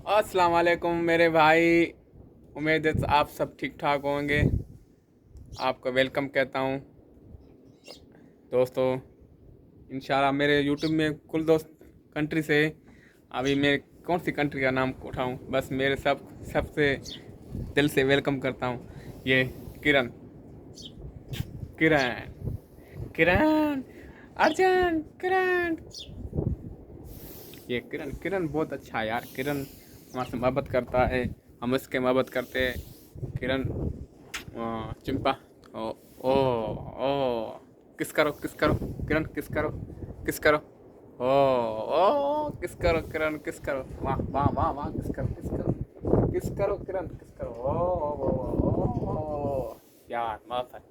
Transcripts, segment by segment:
अस्सलाम वालेकुम मेरे भाई। उम्मीद है आप सब ठीक ठाक होंगे। आपका वेलकम कहता हूँ दोस्तों। इंशाल्लाह मेरे यूट्यूब में कुल दोस्त कंट्री से। अभी मैं कौन सी कंट्री का नाम उठाऊँ, बस मेरे सबसे दिल से वेलकम करता हूँ। ये किरण किरण किरण अर्जन किरण। ये किरण किरण बहुत अच्छा है यार। किरण हमारे से मोहब्बत करता है, हम उसके मोहब्बत करते हैं। किरण चिंपा। ओ ओ ओ किस करो किस करो किरण किस करो किस करो। ओ किस करो किरण किस करो। वाह वाह वाह वाह किस करो किस करो किस करो किरण किस करो। ओ यार माफ है।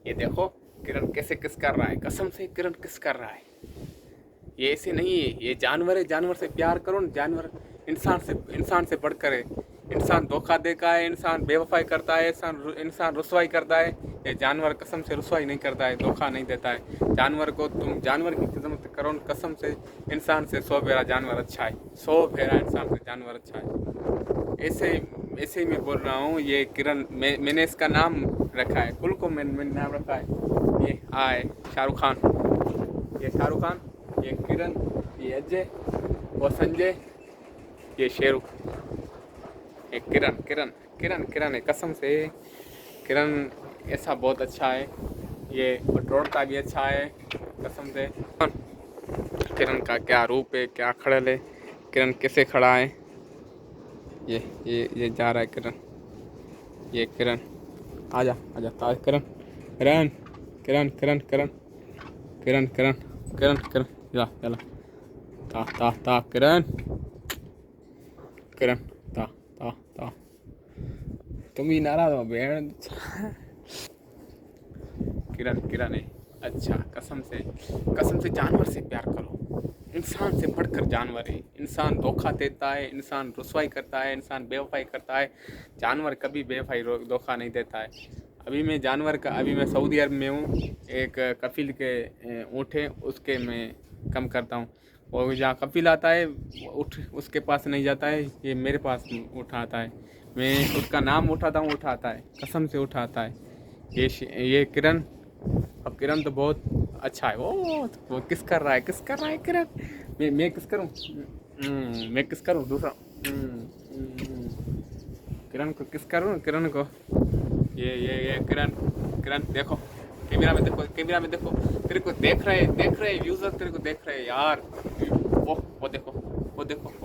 ये देखो किरण कैसे किस कर रहा है, कसम से किरण किस कर रहा है। ये ऐसे नहीं है, ये जानवर है। जानवर से प्यार करो ना। जानवर इंसान से बढ़कर है। इंसान धोखा देता है, इंसान बेवफाई करता है, इंसान रुसवाई करता है। ये जानवर कसम से रुसवाई नहीं करता है, धोखा नहीं देता है। जानवर को तुम जानवर की खिदमत करो ना, कसम से इंसान से 100 फेरा जानवर अच्छा है। 100 फेरा इंसान से जानवर अच्छा है। ऐसे ऐसे ही मैं बोल रहा हूँ। ये किरण मैंने इसका नाम रखा है, कुल को मैंने नाम रखा है। ये आए शाहरुख खान, ये शाहरुख खान, ये किरण, ये अजय और संजय, ये शेरू। ये किरण किरण किरण किरण है कसम से। किरण ऐसा बहुत अच्छा है। ये दौड़ता भी अच्छा है कसम से। किरण का क्या रूप है, क्या खड़ल है। किरण कैसे खड़ा है। ये जा रहा है किरण। ये किरण आजा आजा ताज किरण किरण किरण किरण किरण किरण किरण किरण किरण जा चला ता ता ता किरण किरण ता ता ता। तुम ही नाराज हो बहन। किरण किरण है अच्छा। कसम से जानवर से प्यार करो। इंसान से बढ़कर जानवर है। इंसान धोखा देता है, इंसान रुसवाई करता है, इंसान बेवफाई करता है। जानवर कभी बेवफाई धोखा नहीं देता है। अभी मैं सऊदी अरब में हूँ। एक कफिल के ऊँट है, उसके मैं कम करता हूँ। और जहाँ कफिल आता है उठ उसके पास नहीं जाता है, ये मेरे पास उठाता है। मैं उसका नाम उठाता हूँ, उठाता है, कसम से उठाता है। ये किरण। अब किरण तो बहुत अच्छा है। वो किस कर रहा है, किस कर रहा है किरण। मैं किस करूँ। मैं किस करूँ दूसरा। किरण को किस करूँ, किरण को। ये किरण किरण देखो, कैमरा में देखो, कैमरा में देखो। तेरे को देख रहे यूजर, तेरे को देख रहे यार। वो देखो, वो देखो। ओ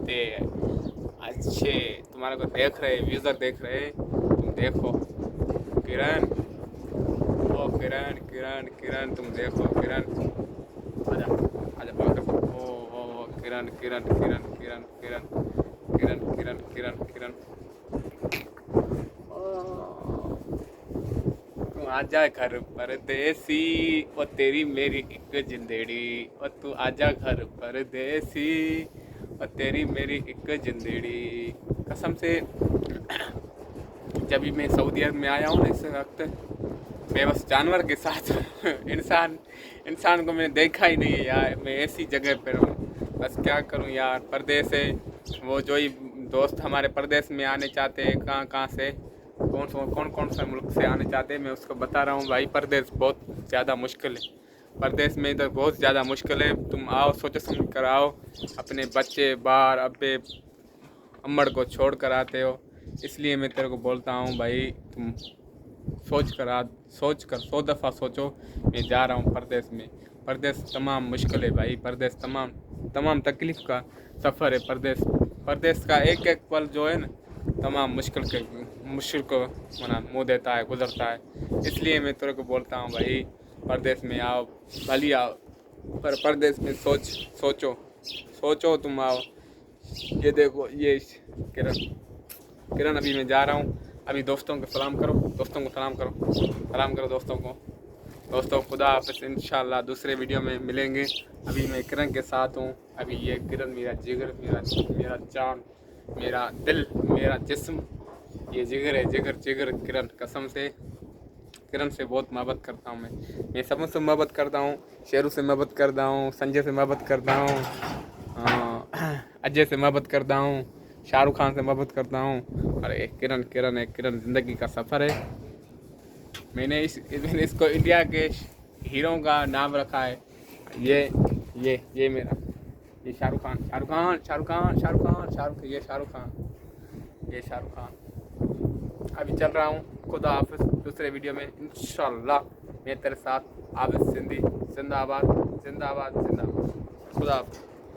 ते अच्छे तुम्हारे को देख रहे, यूजर देख रहे, तुम देखो किरण। ओ किरण किरण किरण तुम देखो किरण। आजा आजा पकड़। ओ किरण किरण किरण किरण किरण किरण किरण किरण किरण। तू आजा घर परदेसी, और तेरी मेरी एक जिंदड़ी। और तू आजा घर परदेसी, और तेरी मेरी एक जिंदड़ी। कसम से जब भी मैं सऊदी अरब में आया हूँ ना, इस वक्त मैं बस जानवर के साथ इंसान को मैंने देखा ही नहीं है यार। मैं ऐसी जगह पर हूँ, बस क्या करूँ यार। परदेस है वो, जो ही दोस्त हमारे परदेस में आने चाहते हैं, कहाँ कहाँ से कौन सा मुल्क से आने चाहते हैं, मैं उसको बता रहा हूँ भाई परदेस बहुत ज़्यादा मुश्किल है। परदेस में तो बहुत ज़्यादा मुश्किल है। तुम आओ सोचो समझ कर आओ। अपने बच्चे बाहर अब्बे अम्मड़ को छोड़ कर आते हो, इसलिए मैं तेरे को बोलता हूँ भाई तुम सोच कर 100 दफ़ा सोचो। मैं जा रहा हूँ परदेस में। परदेस तमाम मुश्किल है भाई। परदेस तमाम तमाम तकलीफ़ का सफ़र है। परदेस का एक एक पल जो है ना, तमाम मुश्किल को मना मुँह देता है, गुजरता है। इसलिए मैं तेरे को बोलता हूँ भाई परदेस में आओ, भली आओ, पर परदेस में सोचो तुम आओ। ये देखो ये किरण किरण अभी मैं जा रहा हूँ। अभी दोस्तों को सलाम करो, दोस्तों को सलाम करो दोस्तों को। दोस्तों खुदा हाफिज़, इंशाल्लाह दूसरे वीडियो में मिलेंगे। अभी मैं किरण के साथ हूँ। अभी ये किरण मेरा जिगर, मेरा जान, मेरा दिल, मेरा जिस्म, ये जिगर है। जिगर किरण। कसम से किरण से बहुत मोहब्बत करता हूँ मैं सबों से मोहब्बत करता हूँ। शेरू से मोहब्बत करता हूँ, संजय से मोहब्बत करता हूँ, अजय से मोहब्बत करता हूँ, शाहरुख खान से मोहब्बत करता हूँ। और एक किरण है, किरण ज़िंदगी का सफ़र है। मैंने इसको इंडिया के हीरो का नाम रखा है। ये मेरा, ये शाहरुख खान, ये शाहरुख खान। अभी चल रहा हूँ, खुदा हाफिज़। दूसरे वीडियो में इंशाल्लाह मैं तेरे साथ। आबिद सिंधी जिंदाबाद, जिंदाबाद, जिंदाबाद। खुदा हाफिज़।